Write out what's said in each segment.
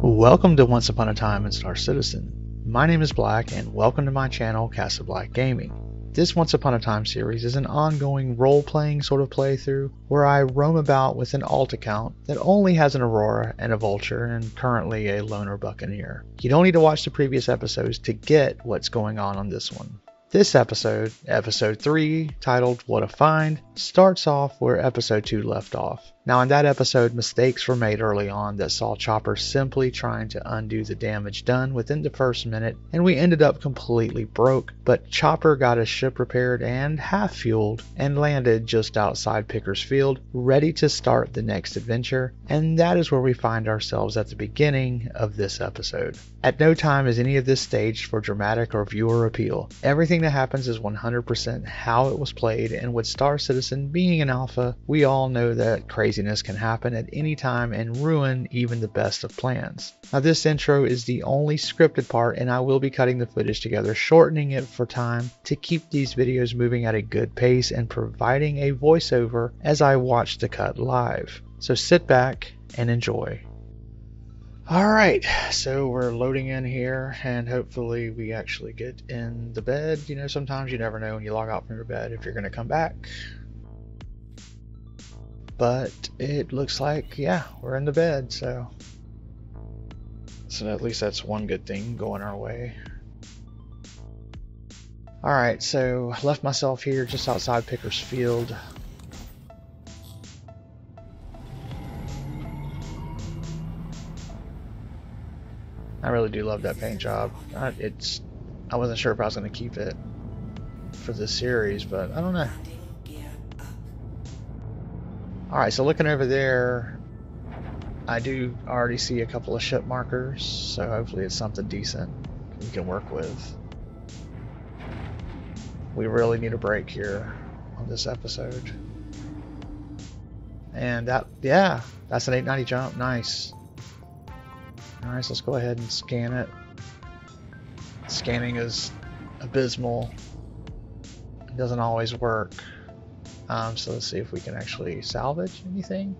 Welcome to Once Upon a Time in Star Citizen. My name is Black and welcome to my channel CasaBLACK Gaming. This Once Upon a Time series is an ongoing role-playing sort of playthrough where I roam about with an alt account that only has an Aurora and a Vulture and currently a Loner Buccaneer. You don't need to watch the previous episodes to get what's going on this one. This episode, episode 3, titled What a Find, starts off where episode 2 left off. Now in that episode, mistakes were made early on that saw Chopper simply trying to undo the damage done within the first minute, and we ended up completely broke, but Chopper got his ship repaired and half-fueled and landed just outside Picker's Field, ready to start the next adventure, and that is where we find ourselves at the beginning of this episode. At no time is any of this staged for dramatic or viewer appeal. Everything that happens is 100% how it was played, and with Star Citizen being an alpha, we all know that craziness can happen at any time and ruin even the best of plans. Now this intro is the only scripted part, and I will be cutting the footage together, shortening it for time to keep these videos moving at a good pace and providing a voiceover as I watch the cut live. So sit back and enjoy. Alright, so we're loading in here and hopefully we actually get in the bed. You know, sometimes you never know when you log out from your bed if you're going to come back. But it looks like, yeah, we're in the bed, so at least that's one good thing going our way. Alright, so I left myself here just outside Picker's Field. I really do love that paint job. I wasn't sure if I was going to keep it for this series, but I don't know. Alright, so looking over there, I do already see a couple of ship markers, so hopefully it's something decent we can work with. We really need a break here on this episode. And that, yeah, that's an 890 jump, nice. Alright, so let's go ahead and scan it. Scanning is abysmal. It doesn't always work. So let's see if we can actually salvage anything.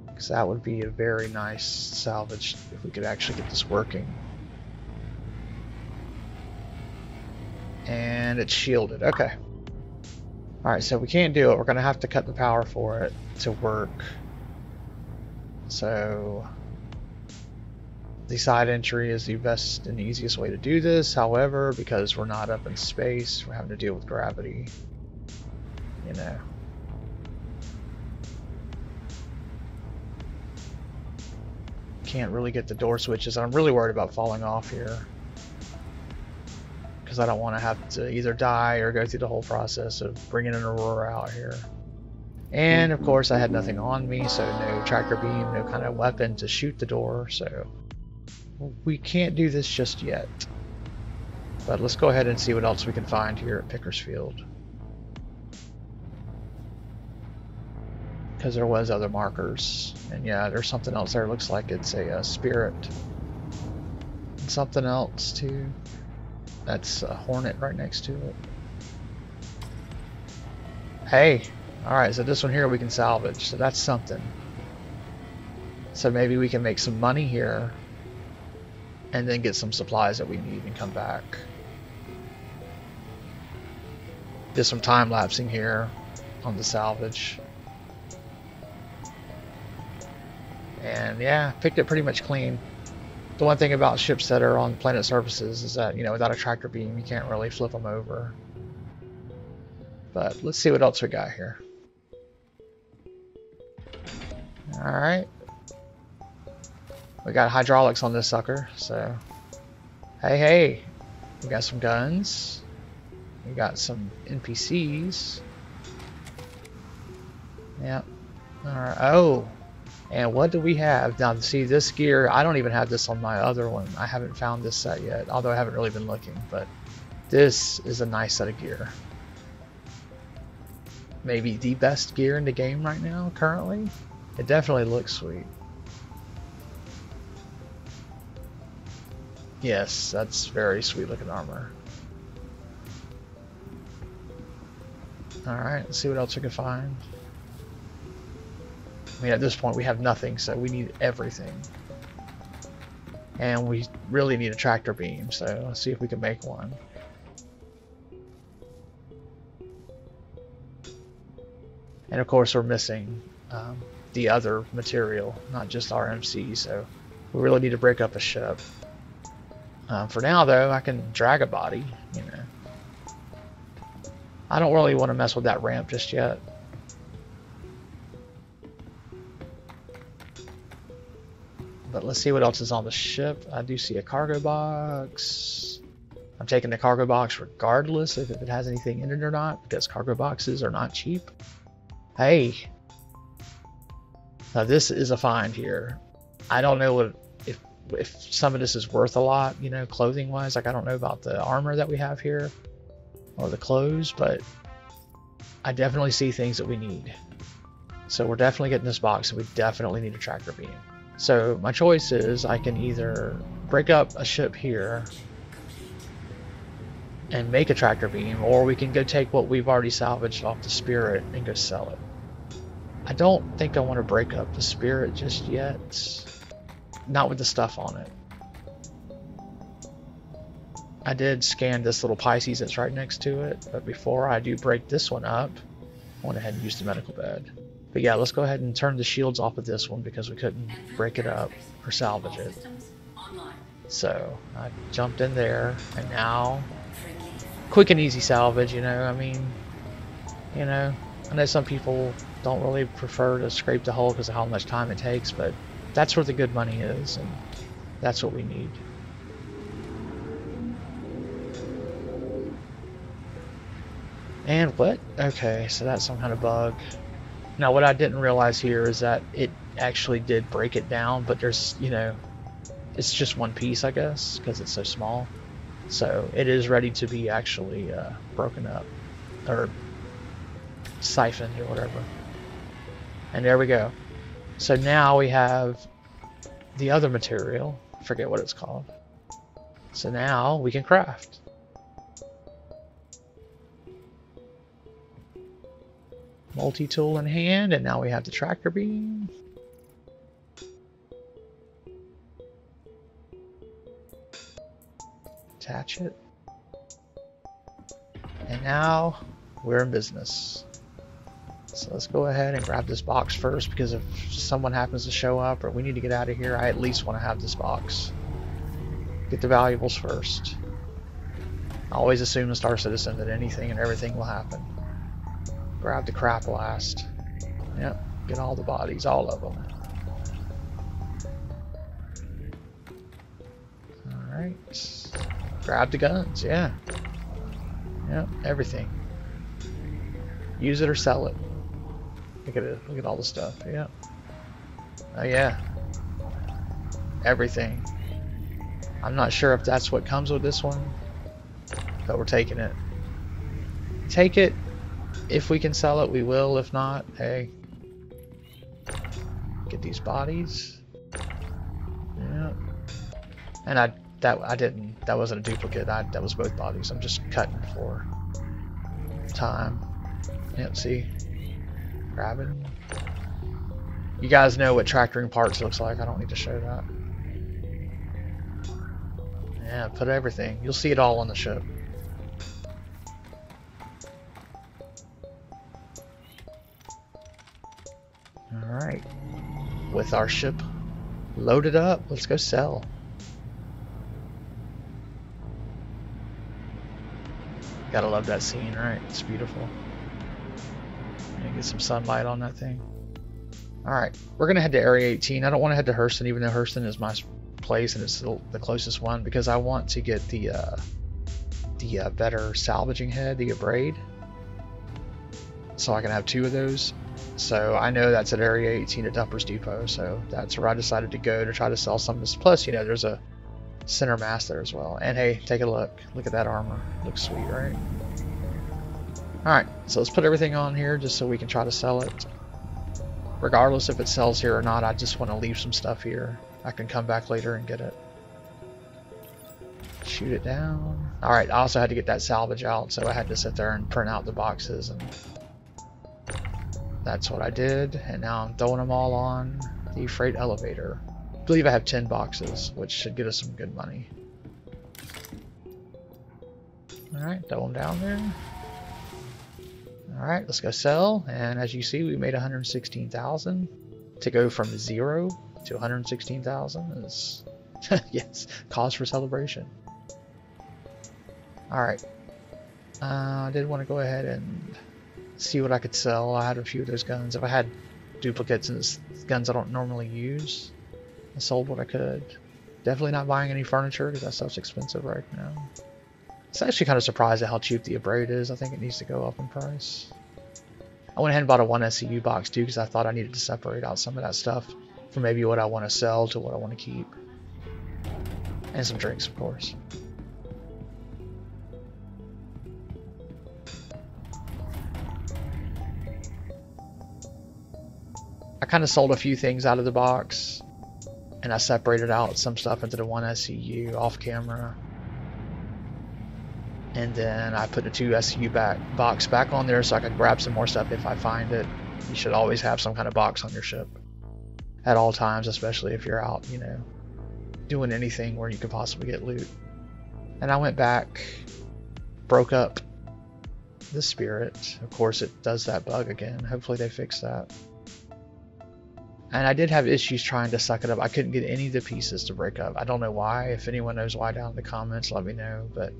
Because that would be a very nice salvage if we could actually get this working. And it's shielded. Okay. Alright, so we can't do it. We're going to have to cut the power for it to work. So the side entry is the best and easiest way to do this. However, because we're not up in space, we're having to deal with gravity. You know. Can't really get the door switches. I'm really worried about falling off here. Because I don't want to have to either die or go through the whole process of bringing an Aurora out here. And of course I had nothing on me, so no tractor beam, no kind of weapon to shoot the door, so we can't do this just yet. But let's go ahead and see what else we can find here at Picker's Field. Because there was other markers. And yeah, there's something else there. Looks like it's a spirit. And something else too. That's a Hornet right next to it. Hey! Alright, so this one here we can salvage. So that's something. So maybe we can make some money here. And then get some supplies that we need and come back. Did some time lapsing here on the salvage. And yeah, picked it pretty much clean. The one thing about ships that are on planet surfaces is that, you know, without a tractor beam, you can't really flip them over. But let's see what else we got here. Alright. We got hydraulics on this sucker, so hey, we got some guns, we got some NPCs. Yep. Alright. Oh, and what do we have now? See, this gear, I don't even have this on my other one. I haven't found this set yet, although I haven't really been looking, but this is a nice set of gear. Maybe the best gear in the game right now currently. It definitely looks sweet. Yes, that's very sweet looking armor. Alright, let's see what else we can find. I mean, at this point we have nothing, so we need everything. And we really need a tractor beam, so let's see if we can make one. And of course we're missing the other material, not just RMC, so we really need to break up a ship. For now though, I can drag a body, you know. I don't really want to mess with that ramp just yet. But let's see what else is on the ship. I do see a cargo box. I'm taking the cargo box regardless if it has anything in it or not, because cargo boxes are not cheap. Hey, now this is a find here. I don't know if some of this is worth a lot, you know, clothing wise. Like I don't know about the armor that we have here or the clothes, but I definitely see things that we need. So we're definitely getting this box, and we definitely need a tractor beam. So my choice is I can either break up a ship here and make a tractor beam, or we can go take what we've already salvaged off the Spirit and go sell it. I don't think I want to break up the Spirit just yet. Not with the stuff on it. I did scan this little Pisces that's right next to it, but before I do break this one up, I went ahead and used the medical bed. But yeah, let's go ahead and turn the shields off of this one because we couldn't break it up or salvage it. So I jumped in there, and now quick and easy salvage, you know. I mean, you know, I know some people don't really prefer to scrape the hull because of how much time it takes, but that's where the good money is, and that's what we need. And what? Okay, so that's some kind of bug. Now what I didn't realize here is that it actually did break it down, but there's, you know, it's just one piece, I guess, because it's so small. So it is ready to be actually broken up, or siphoned, or whatever. And there we go. So now we have the other material, I forget what it's called. So now we can craft. Multi-tool in hand, and now we have the tractor beam. Attach it. And now we're in business. So let's go ahead and grab this box first, because if someone happens to show up or we need to get out of here, I at least want to have this box. Get the valuables first. I always assume in Star Citizen that anything and everything will happen. Grab the crap last. Yep, get all the bodies, all of them. Alright. Grab the guns, yeah. Yep, everything. Use it or sell it. Look at it, look at all the stuff, yeah. Oh yeah. Everything. I'm not sure if that's what comes with this one, but we're taking it. Take it. If we can sell it, we will. If not, hey. Get these bodies. Yeah. And that wasn't a duplicate. That was both bodies. I'm just cutting for time. Yep, see? Grabbing. You guys know what tractoring parts looks like. I don't need to show that. Yeah, put everything. You'll see it all on the ship. Alright. With our ship loaded up, let's go sell. Gotta love that scene, right? It's beautiful. Get some sunlight on that thing. Alright, we're gonna head to Area 18. I don't want to head to Hurston, even though Hurston is my place and it's the closest one, because I want to get the better salvaging head, the abrade, so I can have 2 of those. So I know that's at Area 18 at Dumper's Depot, so that's where I decided to go to try to sell some of this. Plus, you know, there's a center mass there as well. And hey, take a look. Look at that armor. Looks sweet, right? Alright, so let's put everything on here just so we can try to sell it. Regardless if it sells here or not, I just want to leave some stuff here. I can come back later and get it. Shoot it down. Alright, I also had to get that salvage out, so I had to sit there and print out the boxes, and that's what I did. And now I'm throwing them all on the freight elevator. believe I have 10 boxes, which should get us some good money. Alright, throw them down there. Alright, let's go sell. And as you see, we made 116,000. To go from 0 to 116,000 is, yes, cause for celebration. Alright. I did want to go ahead and see what I could sell. I had a few of those guns. If I had duplicates and guns I don't normally use, I sold what I could. Definitely not buying any furniture because that stuff's expensive right now. It's actually kind of surprised at how cheap the Abrade is. I think it needs to go up in price. I went ahead and bought a 1 SCU box too because I thought I needed to separate out some of that stuff from maybe what I want to sell to what I want to keep. And some drinks, of course. I kind of sold a few things out of the box, and I separated out some stuff into the 1 SCU off camera. And then I put the 2 SCU box back on there so I could grab some more stuff if I find it. You should always have some kind of box on your ship at all times, especially if you're out, you know, doing anything where you could possibly get loot. And I went back, broke up the Spirit. Of course, it does that bug again. Hopefully they fix that. And I did have issues trying to suck it up. I couldn't get any of the pieces to break up. I don't know why. If anyone knows why, down in the comments, let me know. But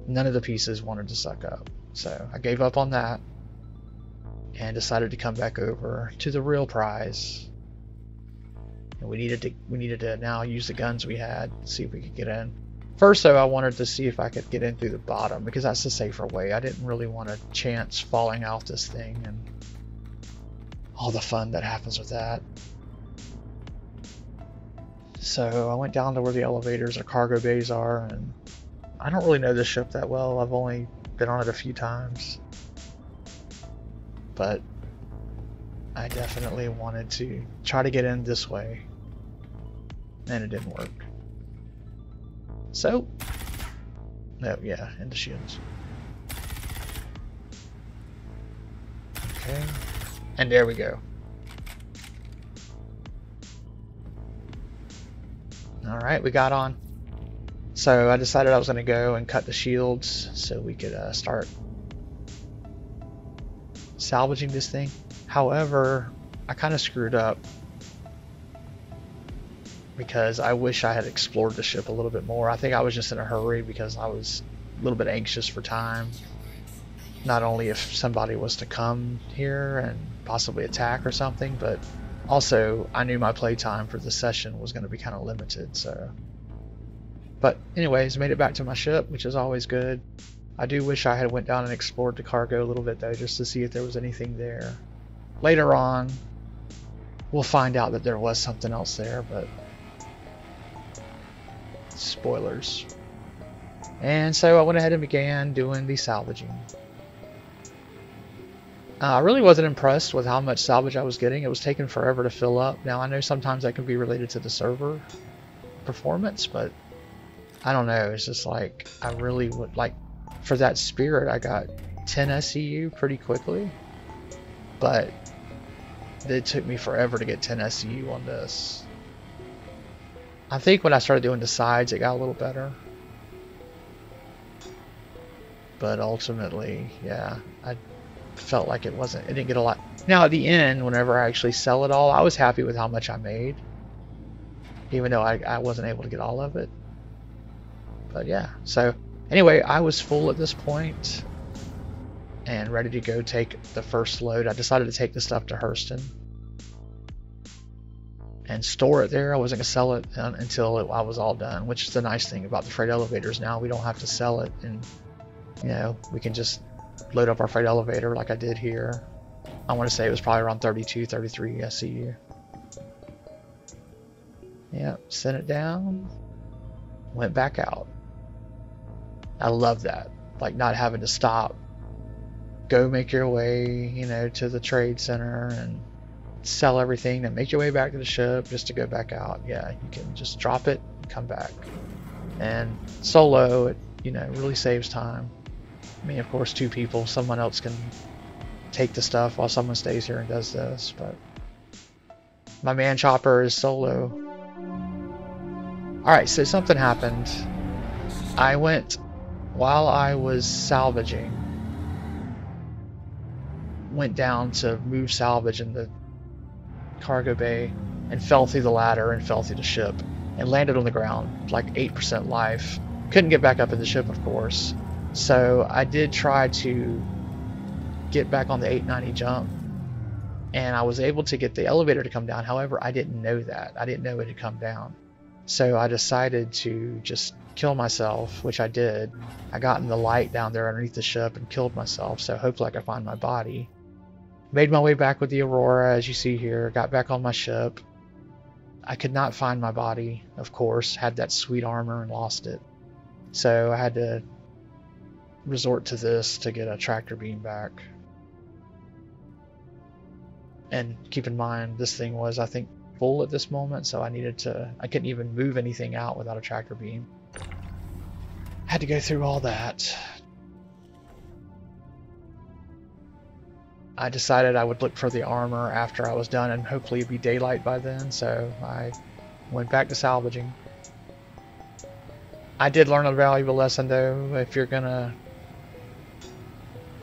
none of the pieces wanted to suck up. So I gave up on that and decided to come back over to the real prize. And we needed to now use the guns we had, see if we could get in. First though, I wanted to see if I could get in through the bottom because that's the safer way. I didn't really want a chance falling out this thing and all the fun that happens with that. So I went down to where the elevators or cargo bays are, and I don't really know this ship that well. I've only been on it a few times, but I definitely wanted to try to get in this way, and it didn't work. So, no, yeah, into shields. Okay. And there we go. Alright, we got on. So I decided I was going to go and cut the shields so we could start salvaging this thing. However, I kind of screwed up because I wish I had explored the ship a little bit more. I think I was just in a hurry because I was a little bit anxious for time. Not only if somebody was to come here and possibly attack or something, but also I knew my playtime for the session was going to be kind of limited. So, but anyways, made it back to my ship, which is always good. I do wish I had went down and explored the cargo a little bit though, just to see if there was anything there. Later on, we'll find out that there was something else there, but spoilers. And so I went ahead and began doing the salvaging. I really wasn't impressed with how much salvage I was getting. It was taking forever to fill up. Now I know sometimes that can be related to the server performance, but I don't know. It's just like I really would like for that Spirit. I got 10 SCU pretty quickly, but it took me forever to get 10 SCU on this. I think when I started doing the sides, it got a little better, but ultimately, yeah, I felt like it didn't get a lot. Now at the end, whenever I actually sell it all, I was happy with how much I made, even though I wasn't able to get all of it. But yeah, so anyway, I was full at this point and ready to go take the first load. I decided to take the stuff to Hurston and store it there. I wasn't going to sell it until I was all done, which is the nice thing about the freight elevators. Now we don't have to sell it, and you know, we can just load up our freight elevator like I did here. I want to say it was probably around 32, 33 SCU. Yep, sent it down, went back out. I love that, like not having to stop, go make your way, you know, to the trade center and sell everything, then make your way back to the ship just to go back out. Yeah, you can just drop it and come back. And solo, it, you know, really saves time. I mean, of course, 2 people, someone else can take the stuff while someone stays here and does this, but my man chopper is solo. Alright, so something happened. I went, while I was salvaging, went down to move salvage in the cargo bay and fell through the ladder and fell through the ship and landed on the ground, like 8% life. Couldn't get back up in the ship, of course. So I did try to get back on the 890 jump, and I was able to get the elevator to come down. However, I didn't know that. I didn't know it had come down. So I decided to just kill myself, which I did. I got in the light down there underneath the ship and killed myself, so hopefully I could find my body. Made my way back with the Aurora, as you see here. Got back on my ship. I could not find my body, of course. Had that sweet armor and lost it. So I had to resort to this to get a tractor beam back. And keep in mind, this thing was, I think, full at this moment, so I couldn't even move anything out without a tractor beam. Had to go through all that. I decided I would look for the armor after I was done, and hopefully it'd be daylight by then, so I went back to salvaging. I did learn a valuable lesson though. If you're gonna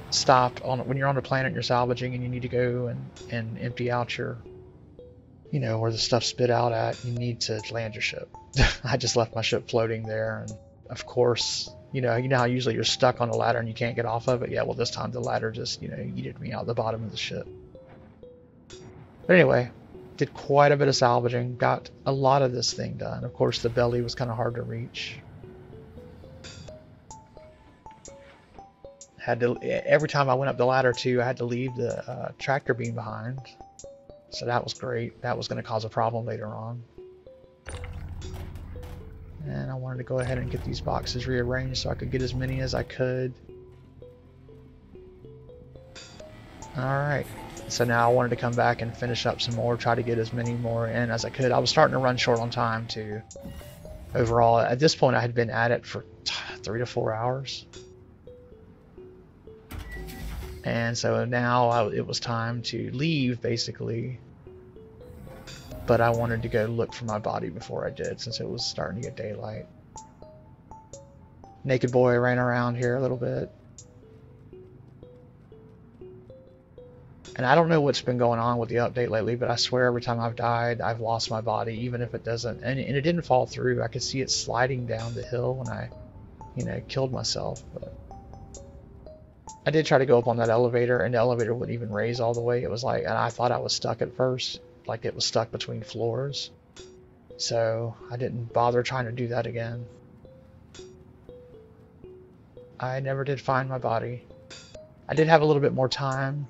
stop when you're on the planet you're salvaging and you need to go and empty out your, where the stuff spit out at, you need to land your ship. I just left my ship floating there, and of course, you know how usually you're stuck on a ladder and you can't get off of it? Yeah, well, this time the ladder just, yeeted me out the bottom of the ship. But anyway, did quite a bit of salvaging, got a lot of this thing done. Of course, the belly was kind of hard to reach. Every time I went up the ladder too, I had to leave the tractor beam behind. So that was great. That was going to cause a problem later on. And I wanted to go ahead and get these boxes rearranged so I could get as many as I could. Alright, so now I wanted to come back and finish up some more, try to get as many more in as I could. I was starting to run short on time too. Overall, at this point I had been at it for 3 to 4 hours. And so now it was time to leave, basically. But I wanted to go look for my body before I did, since it was starting to get daylight. Naked boy ran around here a little bit. And I don't know what's been going on with the update lately, but I swear every time I've died, I've lost my body, even if it doesn't. And it didn't fall through. I could see it sliding down the hill when I, killed myself. But I did try to go up on that elevator, and the elevator wouldn't even raise all the way. It was like, and I thought I was stuck at first, like it was stuck between floors. So I didn't bother trying to do that again. I never did find my body. I did have a little bit more time.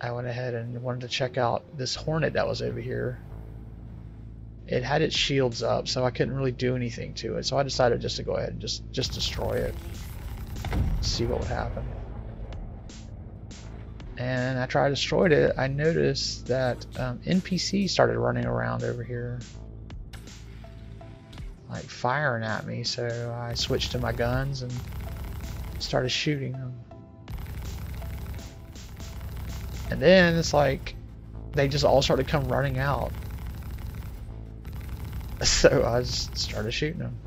I went ahead and wanted to check out this Hornet that was over here. It had its shields up, so I couldn't really do anything to it. So I decided just to go ahead and just destroy it. See what would happen. And after I destroyed it, I noticed that NPCs started running around over here, like firing at me. So I switched to my guns and started shooting them. And then it's like they just all started to come running out. So I just started shooting them.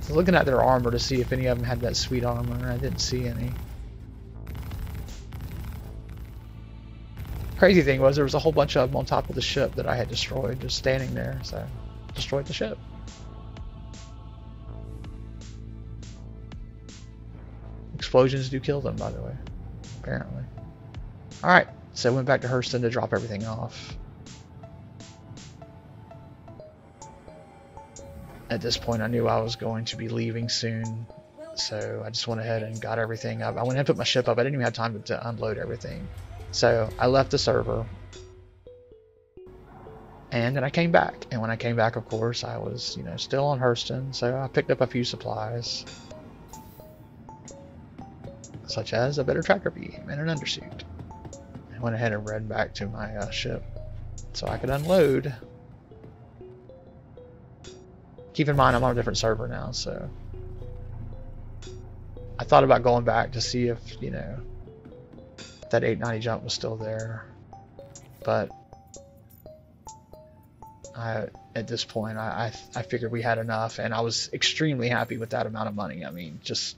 So looking at their armor to see if any of them had that sweet armor, and I didn't see any. Crazy thing was there was a whole bunch of them on top of the ship that I had destroyed, just standing there. So I destroyed the ship. Explosions do kill them, by the way, apparently. Alright, so I went back to Hurston to drop everything off. At this point I knew I was going to be leaving soon, so I just went ahead and got everything up. I went ahead and put my ship up. I didn't even have time to unload everything. So I left the server, and then I came back. And when I came back, of course, I was, still on Hurston, so I picked up a few supplies, such as a better tractor beam and an undersuit. I went ahead and ran back to my ship so I could unload. Keep in mind I'm on a different server now, so I thought about going back to see if, that 890 jump was still there. But at this point, I figured we had enough, and I was extremely happy with that amount of money. I mean, just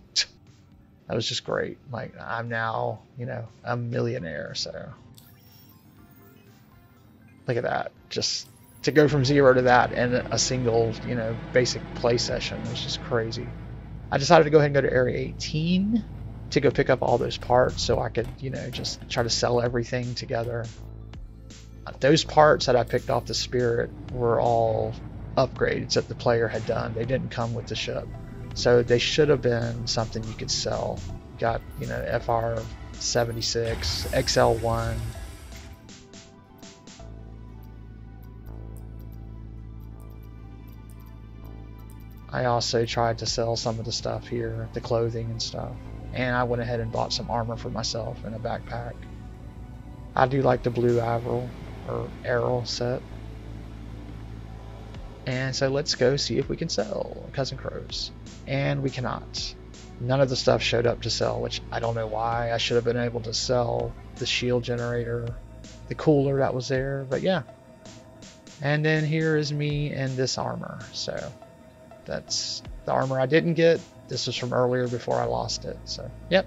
that was just great. Like, I'm now, you know, a millionaire. So look at that. Just to go from 0 to that in a single, you know, basic play session was just crazy. I decided to go ahead and go to Area 18 to go pick up all those parts so I could, you know, just try to sell everything together. Those parts that I picked off the Spirit were all upgrades that the player had done. They didn't come with the ship. So they should have been something you could sell. Got, you know, FR-76, XL-1. I also tried to sell some of the stuff here, the clothing and stuff. And I went ahead and bought some armor for myself and a backpack. I do like the blue Arrow set. And so let's go see if we can sell Cousin Crows. And we cannot. None of the stuff showed up to sell, which I don't know why. I should have been able to sell the shield generator, the cooler that was there, but yeah. And then here is me in this armor. So that's the armor I didn't get. This was from earlier before I lost it. So, yep.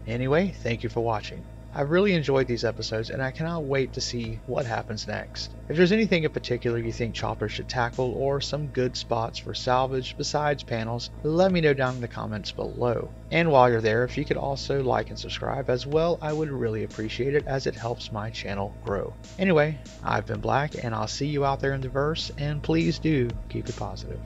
Anyway, thank you for watching. I really enjoyed these episodes, and I cannot wait to see what happens next. If there's anything in particular you think Chopper should tackle, or some good spots for salvage besides panels, let me know down in the comments below. And while you're there, if you could also like and subscribe as well, I would really appreciate it, as it helps my channel grow. Anyway, I've been Black, and I'll see you out there in the verse, and please do keep it positive.